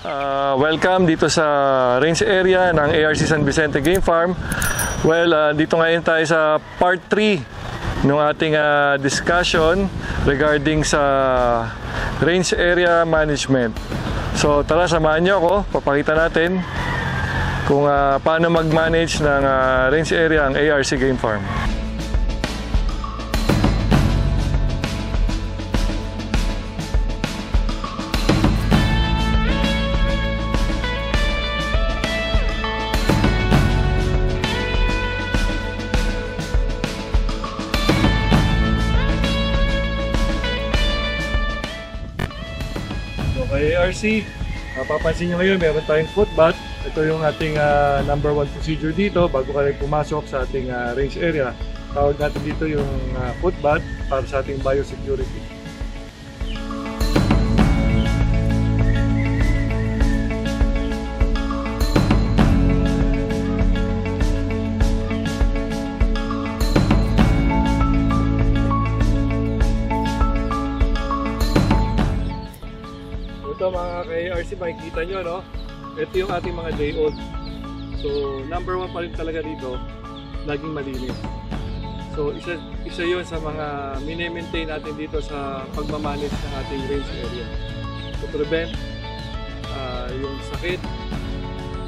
Welcome dito sa range area ng ARC San Vicente Game Farm. Well, dito ngayon tayo sa part 3 ng ating discussion regarding sa range area management. So tara, samahan nyo ako, papakita natin kung paano mag-manage ng range area ang ARC Game Farm. Kay ARC, mapapansin nyo ngayon meron tayong foot bath. Ito yung ating number 1 procedure dito bago kayo pumasok sa ating range area. Tawag natin dito yung foot bath para sa ating biosecurity. Ito mga ka-ARC, makikita nyo, no? Ito yung ating mga day old. So number 1 pa rin talaga dito, laging malinis. So isa yun sa mga mini-maintain natin dito sa pagmamanage ng ating range area. To prevent yung sakit,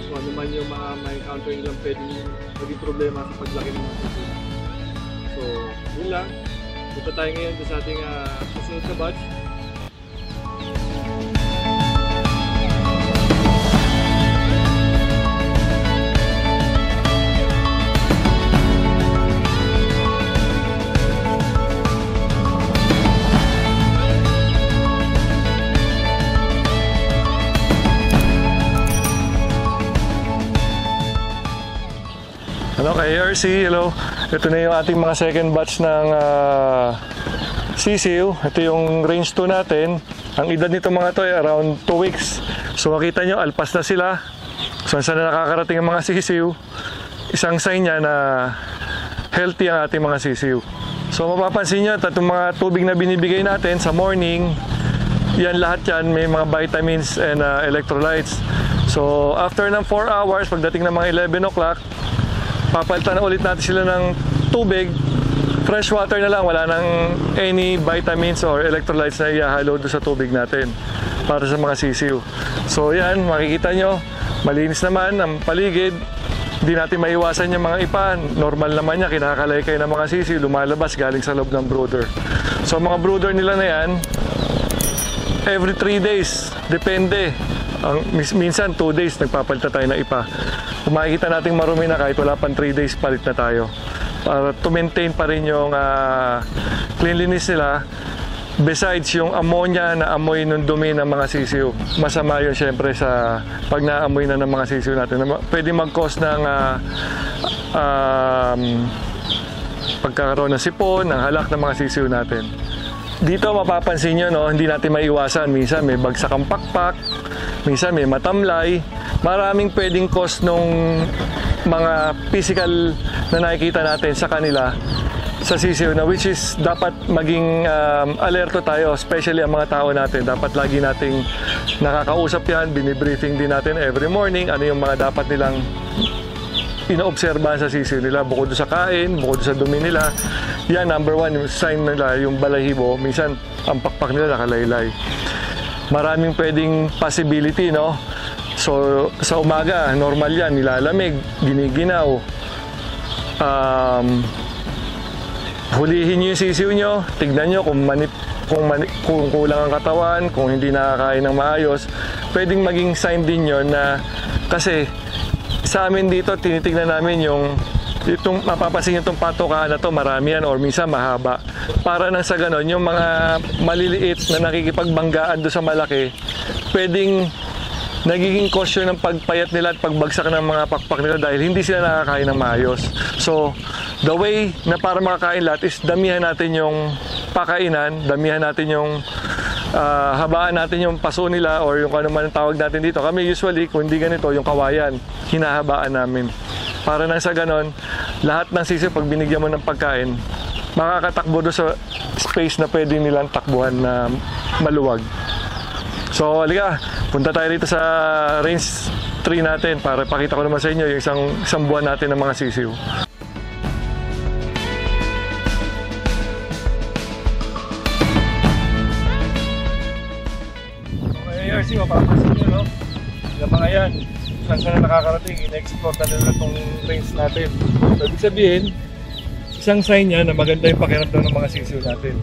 so ano man yung mga ma-encounter nilang pwedeng maging problema sa paglaki ng mga tubig. So yun lang. Punta tayo ngayon sa ating susunod na batch. Hello kay ARC, hello. Ito na yung ating mga second batch ng sisiw. Ito yung range 2 natin. Ang edad nito mga to ay around 2 weeks. So makita nyo, alpas na sila. So saan na nakakarating ang mga sisiw. Isang sign niya na healthy ang ating mga sisiw. So mapapansin nyo, itong mga tubig na binibigay natin sa morning, yan lahat yan may mga vitamins and electrolytes. So after ng 4 hours, pagdating ng mga 11 o'clock, papalitan na ulit natin sila ng tubig, fresh water na lang, wala nang any vitamins or electrolytes na ihahalo doon sa tubig natin para sa mga sisiw. So yan, makikita nyo, malinis naman ang paligid, hindi natin maiwasan yung mga ipa, normal naman niya, kinakalaykay ng mga sisiw, lumalabas galing sa loob ng brooder. So mga brooder nila na yan, every 3 days, depende. Minsan 2 days nagpapalitan tayo ng ipa. Kung makikita natin marumi na kahit wala pang 3 days, palit na tayo para to maintain pa rin yung cleanliness nila. Besides yung ammonia na amoy ng dumi ng mga sisiw, masama yun syempre sa pag naamoy na ng mga sisiw natin, pwede mag-cause ng pagkakaroon ng sipon, ng halak ng mga sisiw natin. Dito mapapansin nyo, no, hindi natin maiwasan, minsan may bagsak ang pakpak, minsan may matamlay. Maraming pwedeng cause nung mga physical na nakikita natin sa kanila sa sisiw na which is dapat maging alerto tayo, especially ang mga tao natin. Dapat lagi nating nakakausap yan, binibriefing din natin every morning ano yung mga dapat nilang inoobserbahan sa sisiw nila bukod sa kain, bukod sa dumi nila. Yan, number 1, yung sign nila, yung balahibo, minsan ang pakpak nila nakalaylay. Maraming pwedeng possibility, no? So sa umaga, normal yan, nilalamig, giniginaw. Hulihin nyo yung sisiw nyo, tignan nyo kung kulang ang katawan, kung hindi nakakain ng maayos. Pwedeng maging sign din yun na, kasi sa amin dito, tinitignan namin itong mapapansin nyo itong patokaan na to, marami yan or minsan mahaba. Para nang sa ganon, yung mga maliliit na nakikipagbanggaan doon sa malaki, pwedeng nagiging cause ng pagpayat nila at pagbagsak ng mga pakpak nila dahil hindi sila nakakain ng maayos. So, the way na para makakain lahat is damihan natin yung pakainan, damihan natin yung habaan natin yung paso nila or yung ano man ang tawag natin dito. Kami usually, kung hindi ganito, yung kawayan, hinahabaan namin. Para nang sa ganon, lahat ng sisiw pag binigyan mo ng pagkain, makakatakbo doon sa space na pwede nilang takbuhan na maluwag. So, halika, Punta tayo dito sa range 3 natin para pakita ko naman sa inyo yung isang buwan natin ng mga sisiw. ARC, mapapansin nyo, no? Yung mga yan, saan na nakakarating, in-explore na nila itong range natin. So, ibig sabihin, isang sign yan na maganda yung pakiramdam ng mga sisiw natin.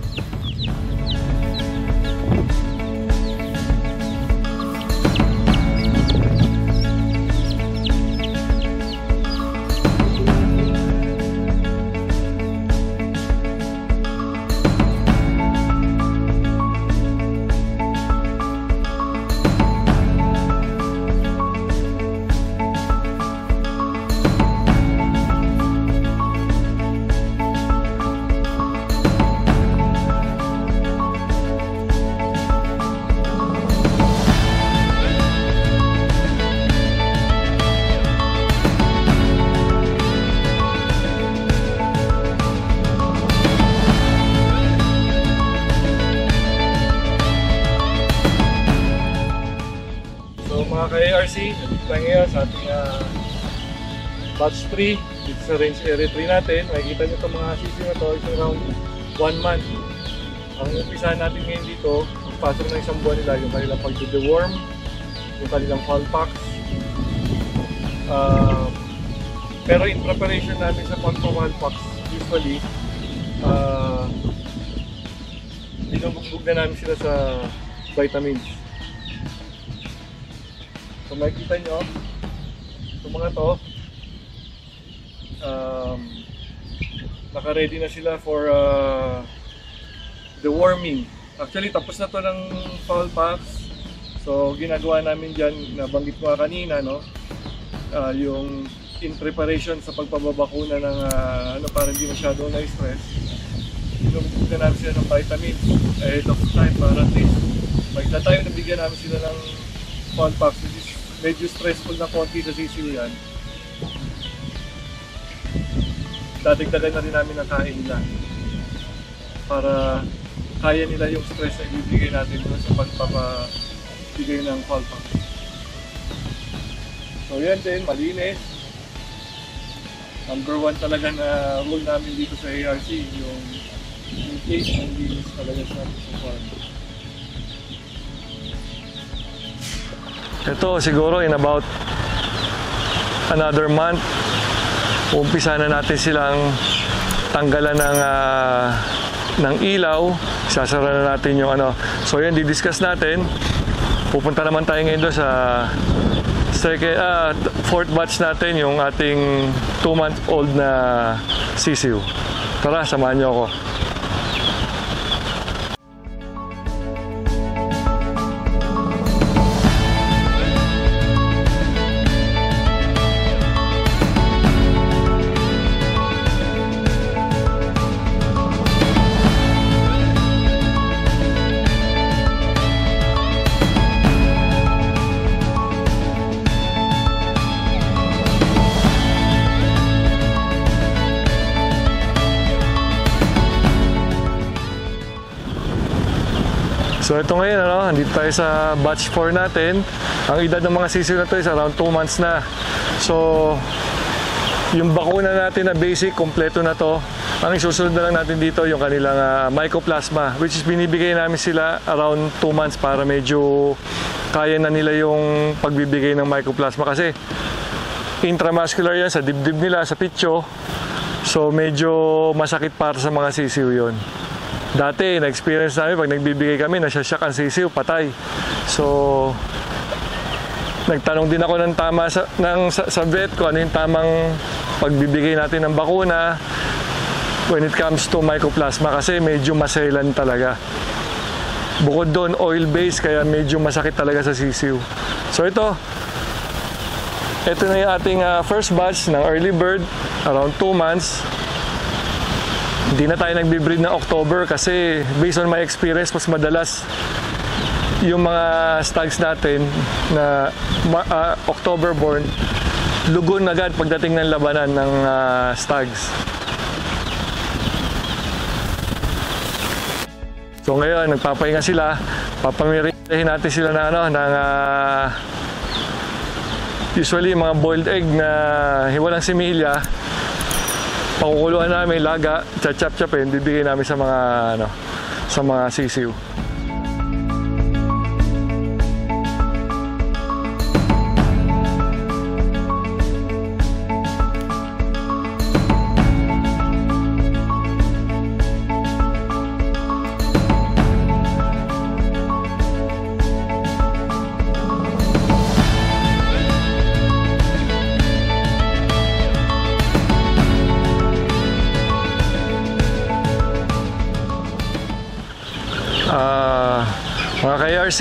Mga ka-ARC, nandito tayo ngayon sa ating batch 3 dito sa range area 3 natin. Makikita nyo itong mga sisiw na ito, it's around 1 month. Ang umpisahan natin ngayon dito, pasok ng isang buwan nila yung kanilang pag-deworm, yung kanilang fall packs. Pero in preparation natin sa pag-fall packs, usually binubugbog na namin sila sa vitamins. So makikita nyo, itong mga to, naka-ready na sila for deworming. Actually, tapos na to ng fowl packs. So ginagawa namin dyan, nabanggit ko kanina, no? Yung in preparation sa pagpapabakuna ng para hindi masyadong na-stress. Binubuksan namin sila ng vitamins ahead of time para at least magkita tayo, nabigyan namin sila ng fowl packs, which is medyo stressful na konti sa sisiw yan. Dadagdagan na rin namin ang kain nila para kaya nila yung stress na ibibigay natin sa pagpapabigay ng fowl pack. So yan din, malinis. Number 1 talaga na rule namin dito sa ARC, yung case ng linis talaga sa farm. Ito siguro in about another month, umpisa na natin silang tanggalan ng ilaw. Sasara na natin yung So yan, di-discuss natin. Pupunta naman tayo ngayon doon sa fourth batch natin, yung ating 2-month-old na sisiw. Tara, samahan niyo ako. So ito ngayon, andito tayo sa batch 4 natin. Ang edad ng mga sisiw na ito is around 2 months na. So yung bakuna natin na basic, kompleto na to. Ang isusunod na lang natin dito yung kanilang mycoplasma, which is binibigay namin sila around 2 months para medyo kaya na nila yung pagbibigay ng mycoplasma. Kasi intramuscular yan sa dibdib nila, sa pityo. So medyo masakit para sa mga sisiw yun. Dati, na-experience namin pag nagbibigay kami, nasyasyak ang sisiw, patay. So, nagtanong din ako ng tama sa vet ko ano yung tamang pagbibigay natin ng bakuna when it comes to mycoplasma kasi medyo maselan talaga. Bukod doon, oil-based, kaya medyo masakit talaga sa sisiw. So, ito na yung ating first batch ng early bird, around 2 months. Hindi na tayo nagbe-breed ng October kasi based on my experience, mas madalas yung mga stags natin na October born, lugon agad pagdating ng labanan ng stags. So ngayon, nagpapahinga sila, papamirin. Natin sila ng usually mga boiled egg na hiwalang similya. Pakukuluan namin, laga, chop-chopin, bibigay namin sa mga sisiw. Mga ka-ARC,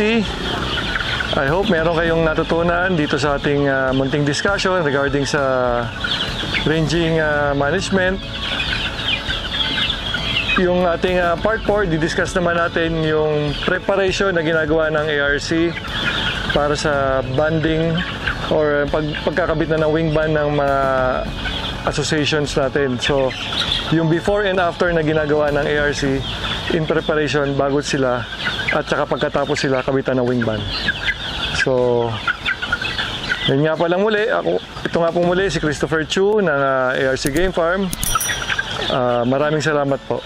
I hope meron kayong natutunan dito sa ating munting discussion regarding sa ranging management. Yung ating part 4, didiscuss naman natin yung preparation na ginagawa ng ARC para sa banding or pagkakabit na ng wing band ng mga associations natin. So, yung before and after na ginagawa ng ARC in preparation bago sila at saka pagkatapos sila kabitan ng wing band. So, yun nga pa lang muli. Ito nga po muli si Christopher Chu ng ARC Game Farm. Maraming salamat po.